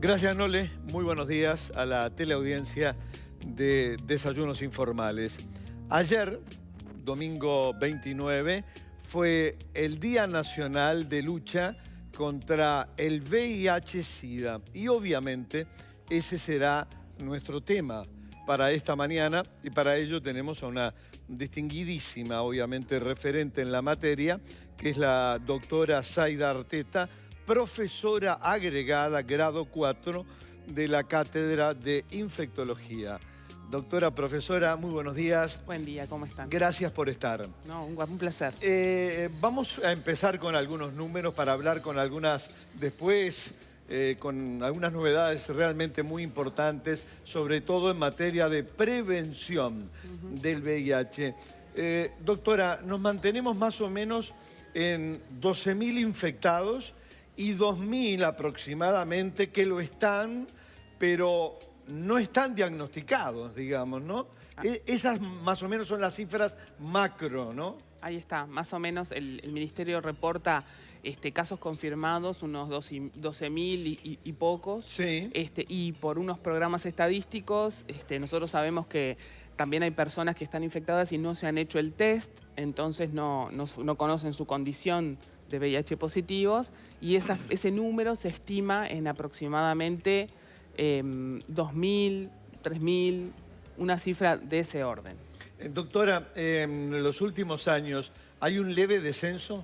Gracias, Nole. Muy buenos días a la teleaudiencia de Desayunos Informales. Ayer, domingo 29, fue el Día Nacional de Lucha contra el VIH-Sida. Y obviamente ese será nuestro tema para esta mañana, y para ello tenemos a una distinguidísima, obviamente, referente en la materia, que es la doctora Zaida Arteta, profesora agregada grado 4 de la Cátedra de Infectología. Doctora, profesora, muy buenos días. Buen día, ¿cómo están? Gracias por estar. No, un placer. Vamos a empezar con algunos números para hablar con algunas después, con algunas novedades realmente muy importantes, sobre todo en materia de prevención del VIH. Doctora, nos mantenemos más o menos en 12.000 infectados y 2.000 aproximadamente que lo están, pero no están diagnosticados, digamos, ¿no? Esas más o menos son las cifras macro, ¿no? Ahí está, más o menos el Ministerio reporta casos confirmados, unos 12.000 y pocos. Sí. Y por unos programas estadísticos, nosotros sabemos que también hay personas que están infectadas y no se han hecho el test, entonces no conocen su condición de VIH positivos, y ese número se estima en aproximadamente 2.000, 3.000, una cifra de ese orden. Doctora, en los últimos años, ¿hay un leve descenso?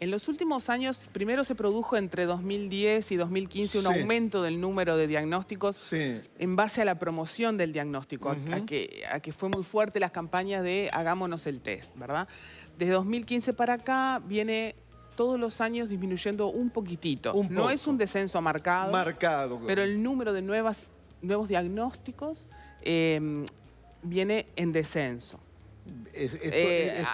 En los últimos años, primero se produjo entre 2010 y 2015 un aumento del número de diagnósticos en base a la promoción del diagnóstico, a que fue muy fuerte las campañas de hagámonos el test, ¿verdad? Desde 2015 para acá viene todos los años disminuyendo un poquitito. No es un descenso marcado, pero el número de nuevos diagnósticos viene en descenso.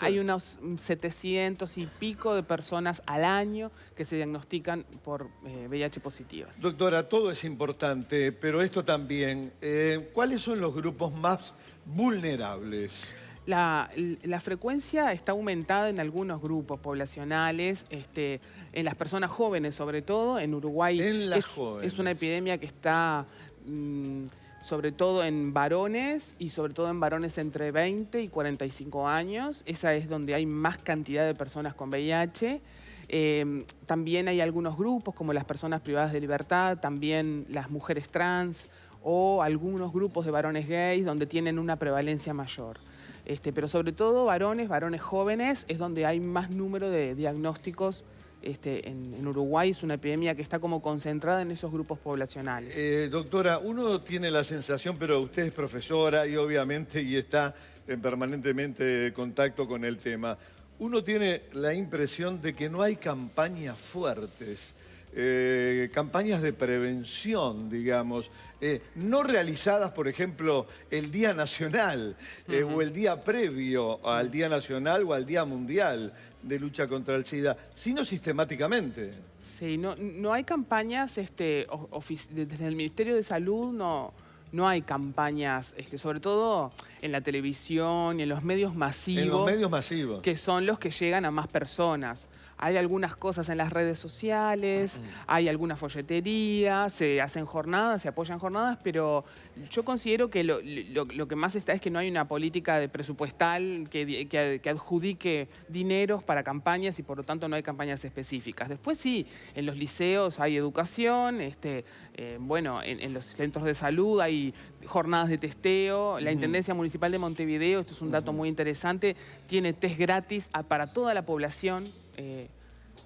Hay unos 700 y pico de personas al año que se diagnostican por VIH positivas. Doctora, todo es importante, pero esto también. ¿Cuáles son los grupos más vulnerables? La frecuencia está aumentada en algunos grupos poblacionales, en las personas jóvenes sobre todo. En Uruguay es una epidemia que está sobre todo en varones, y sobre todo en varones entre 20 y 45 años. Esa es donde hay más cantidad de personas con VIH. También hay algunos grupos como las personas privadas de libertad, también las mujeres trans o algunos grupos de varones gays donde tienen una prevalencia mayor. Pero sobre todo varones jóvenes es donde hay más número de diagnósticos. En Uruguay es una epidemia que está como concentrada en esos grupos poblacionales. Doctora, uno tiene la sensación, pero usted es profesora y obviamente está en permanentemente contacto con el tema, uno tiene la impresión de que no hay campañas fuertes, campañas de prevención, digamos, no realizadas, por ejemplo, el Día Nacional o el día previo al Día Nacional o al Día Mundial de lucha contra el SIDA, sino sistemáticamente. Sí, no hay campañas, desde el Ministerio de Salud no hay campañas, sobre todo en la televisión y en los medios masivos. En los medios masivos. Que son los que llegan a más personas. Hay algunas cosas en las redes sociales, hay alguna folletería, se hacen jornadas, se apoyan jornadas, pero yo considero que lo que más está es que no hay una política de presupuestal que adjudique dineros para campañas, y por lo tanto no hay campañas específicas. Después sí, en los liceos hay educación, bueno, en los centros de salud hay jornadas de testeo. La Intendencia Municipal de Montevideo, esto es un dato muy interesante, tiene test gratis para toda la población.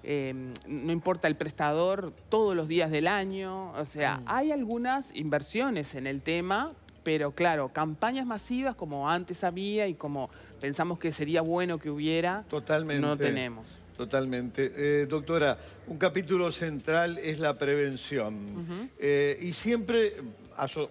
No importa el prestador, todos los días del año. O sea, hay algunas inversiones en el tema, pero claro, campañas masivas como antes había y como pensamos que sería bueno que hubiera, no tenemos. Totalmente. Doctora, un capítulo central es la prevención. Y siempre,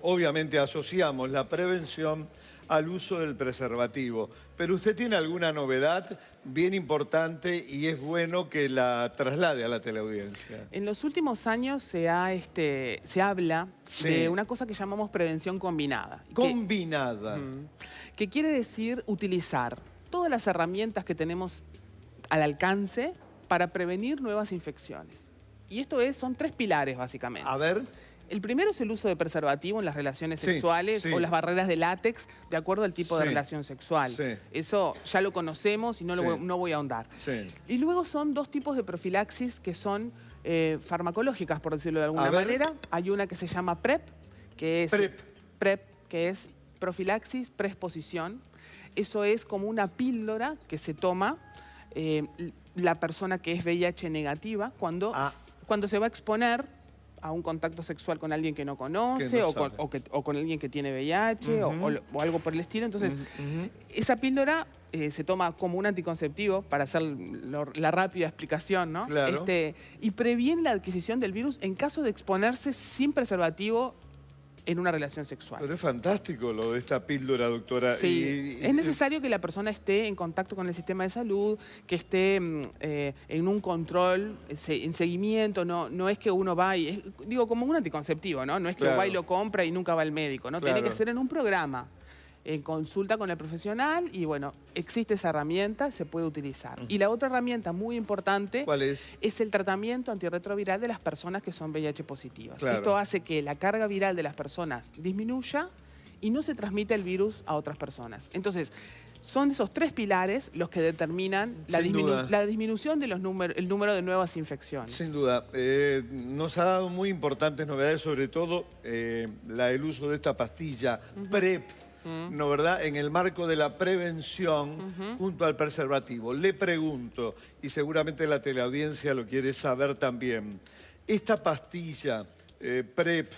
obviamente, asociamos la prevención al uso del preservativo. Pero usted tiene alguna novedad bien importante y es bueno que la traslade a la teleaudiencia. En los últimos años se habla de una cosa que llamamos prevención combinada. Combinada. Que quiere decir utilizar todas las herramientas que tenemos al alcance para prevenir nuevas infecciones. Y esto son 3 pilares, básicamente. A ver. El primero es el uso de preservativo en las relaciones Sí, sexuales sí. o las barreras de látex de acuerdo al tipo de Sí, relación sexual. sí. Eso ya lo conocemos y no, Sí. no voy a ahondar. Sí. Y luego son dos tipos de profilaxis que son farmacológicas, por decirlo de alguna A ver. manera. Hay una que se llama PrEP, que es PrEP. que es profilaxis preexposición. Eso es como una píldora que se toma la persona que es VIH negativa cuando se va a exponer a un contacto sexual con alguien que no conoce Que no o con alguien que tiene VIH o algo por el estilo. Entonces, esa píldora se toma como un anticonceptivo, para hacer la rápida explicación, ¿no? Claro. Y previene la adquisición del virus en caso de exponerse sin preservativo en una relación sexual. Pero es fantástico lo de esta píldora, doctora. Sí, es necesario que la persona esté en contacto con el sistema de salud, que esté en un control, en seguimiento. No es que uno va y... digo, como un anticonceptivo, ¿no? No es que va y lo compra y nunca va al médico, ¿no? Claro. Tiene que ser en un programa, en consulta con el profesional y, bueno, existe esa herramienta, se puede utilizar. Y la otra herramienta muy importante... ¿Cuál es? Es el tratamiento antirretroviral de las personas que son VIH positivas. Claro. Esto hace que la carga viral de las personas disminuya y no se transmite el virus a otras personas. Entonces, son esos tres pilares los que determinan la disminución de el número de nuevas infecciones. Sin duda. Nos ha dado muy importantes novedades, sobre todo el uso de esta pastilla PrEP, ¿no, verdad? En el marco de la prevención junto al preservativo. Le pregunto, y seguramente la teleaudiencia lo quiere saber también, ¿esta pastilla PrEP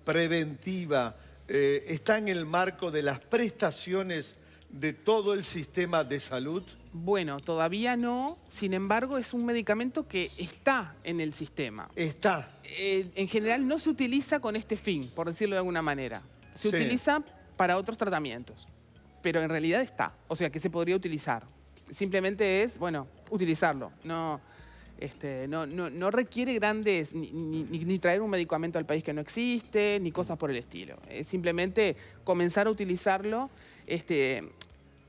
preventiva está en el marco de las prestaciones de todo el sistema de salud? Bueno, todavía no. Sin embargo, es un medicamento que está en el sistema. Está. En general no se utiliza con este fin, por decirlo de alguna manera. Se utiliza para otros tratamientos, pero en realidad está. O sea, que se podría utilizar. Simplemente es, bueno, utilizarlo. No requiere grandes, ni traer un medicamento al país que no existe, ni cosas por el estilo. Es simplemente comenzar a utilizarlo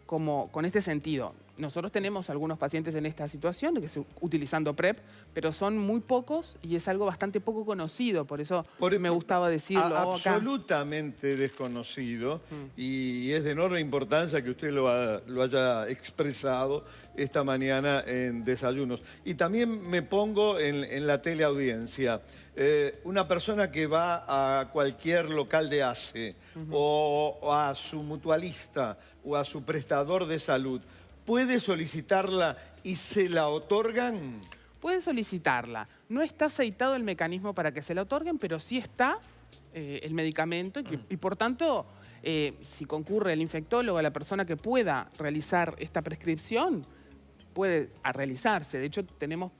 con este sentido. Nosotros tenemos algunos pacientes en esta situación, utilizando PrEP, pero son muy pocos y es algo bastante poco conocido, por eso me gustaba decirlo acá. Absolutamente desconocido, y es de enorme importancia que usted lo haya expresado esta mañana en Desayunos. Y también me pongo en la teleaudiencia. Una persona que va a cualquier local de ACE o a su mutualista o a su prestador de salud, ¿puede solicitarla y se la otorgan? Puede solicitarla. No está aceitado el mecanismo para que se la otorguen, pero sí está el medicamento y por tanto, si concurre el infectólogo, la persona que pueda realizar esta prescripción, puede realizarse. De hecho, tenemos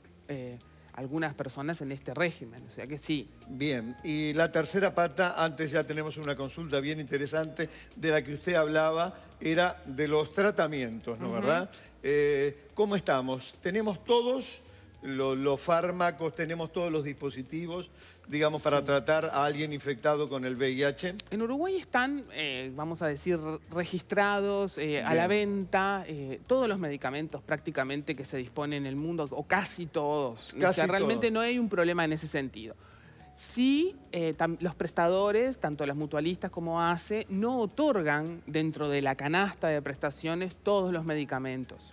algunas personas en este régimen, o sea que sí. Bien, y la tercera pata, antes ya tenemos una consulta bien interesante de la que usted hablaba, era de los tratamientos, ¿no, verdad? ¿Cómo estamos? ¿Tenemos todos los fármacos, tenemos todos los dispositivos, digamos, para tratar a alguien infectado con el VIH? En Uruguay están, vamos a decir, registrados a la venta todos los medicamentos prácticamente que se disponen en el mundo, o casi todos. O sea, realmente no hay un problema en ese sentido. Sí, los prestadores, tanto las mutualistas como ACE, no otorgan dentro de la canasta de prestaciones todos los medicamentos.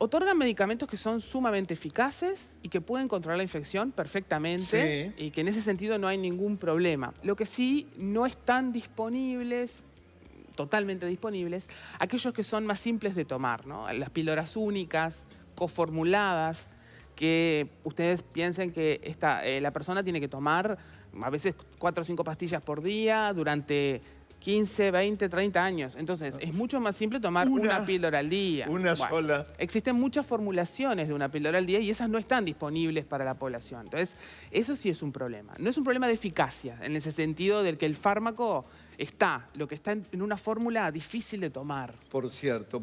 Otorgan medicamentos que son sumamente eficaces y que pueden controlar la infección perfectamente y que en ese sentido no hay ningún problema. Lo que sí no están disponibles, totalmente disponibles, aquellos que son más simples de tomar, ¿no? Las píldoras únicas, coformuladas, que ustedes piensen que la persona tiene que tomar a veces 4 o 5 pastillas por día durante 15, 20, 30 años. Entonces, es mucho más simple tomar una píldora al día. Una sola. Existen muchas formulaciones de una píldora al día y esas no están disponibles para la población. Entonces, eso sí es un problema. No es un problema de eficacia, en ese sentido del que el fármaco está, lo que está en una fórmula difícil de tomar. Por cierto.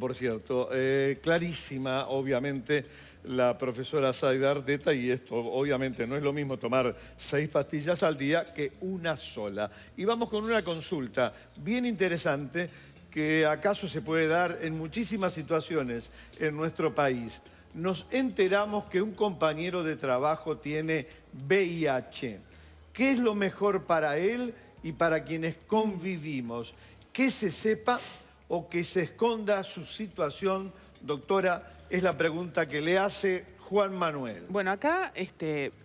Clarísima, obviamente, la profesora Zaida Ardeta, y esto obviamente no es lo mismo tomar 6 pastillas al día que una sola. Y vamos con una consulta bien interesante que acaso se puede dar en muchísimas situaciones en nuestro país. Nos enteramos que un compañero de trabajo tiene VIH. ¿Qué es lo mejor para él y para quienes convivimos? ¿Que se sepa o que se esconda su situación? Doctora, es la pregunta que le hace Juan Manuel. Bueno, acá,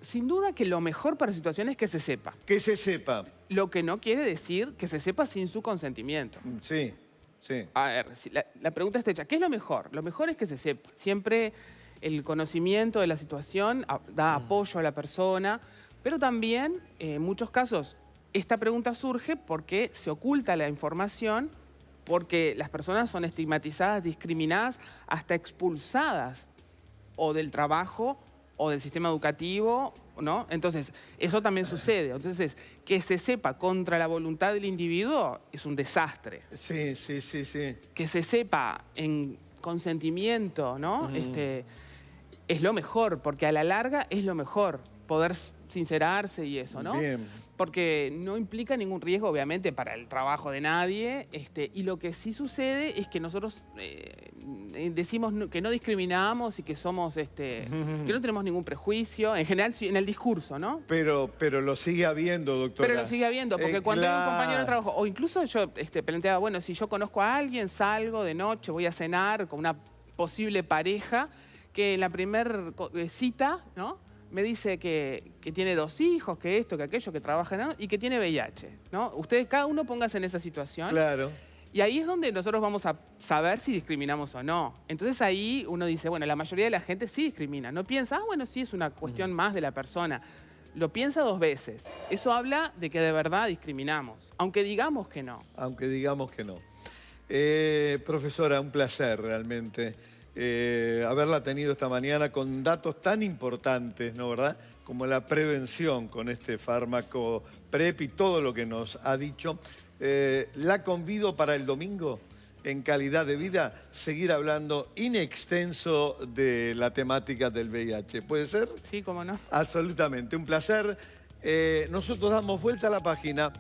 sin duda que lo mejor para la situación es que se sepa. Que se sepa. Lo que no quiere decir que se sepa sin su consentimiento. Sí, sí. A ver, la pregunta está hecha. ¿Qué es lo mejor? Lo mejor es que se sepa. Siempre el conocimiento de la situación da apoyo a la persona, pero también, en muchos casos, esta pregunta surge porque se oculta la información, porque las personas son estigmatizadas, discriminadas, hasta expulsadas o del trabajo o del sistema educativo, ¿no? Entonces, eso también sucede. Entonces, que se sepa contra la voluntad del individuo es un desastre. Sí, sí, sí, sí. Que se sepa en consentimiento, ¿no? Es lo mejor, porque a la larga es lo mejor poder sincerarse y eso, ¿no? Bien. Porque no implica ningún riesgo, obviamente, para el trabajo de nadie. Y lo que sí sucede es que nosotros decimos que no discriminamos y que somos, que no tenemos ningún prejuicio, en general en el discurso, ¿no? Pero lo sigue habiendo, doctora. Pero lo sigue habiendo, porque cuando hay un compañero de trabajo, o incluso yo planteaba, bueno, si yo conozco a alguien, salgo de noche, voy a cenar con una posible pareja, que en la primera cita, ¿no?, me dice que tiene 2 hijos, que esto, que aquello, que trabaja, ¿no?, y que tiene VIH, ¿no? Ustedes, cada uno póngase en esa situación. Claro. Y ahí es donde nosotros vamos a saber si discriminamos o no. Entonces ahí uno dice, bueno, la mayoría de la gente sí discrimina. No piensa, bueno, sí, es una cuestión más de la persona. Lo piensa 2 veces. Eso habla de que de verdad discriminamos, aunque digamos que no. Aunque digamos que no. Profesora, un placer realmente haberla tenido esta mañana con datos tan importantes, ¿no, verdad?, como la prevención con este fármaco PrEP y todo lo que nos ha dicho. La convido para el domingo, en Calidad de Vida, seguir hablando in extenso de la temática del VIH. ¿Puede ser? Sí, cómo no. Absolutamente, un placer. Nosotros damos vuelta a la página.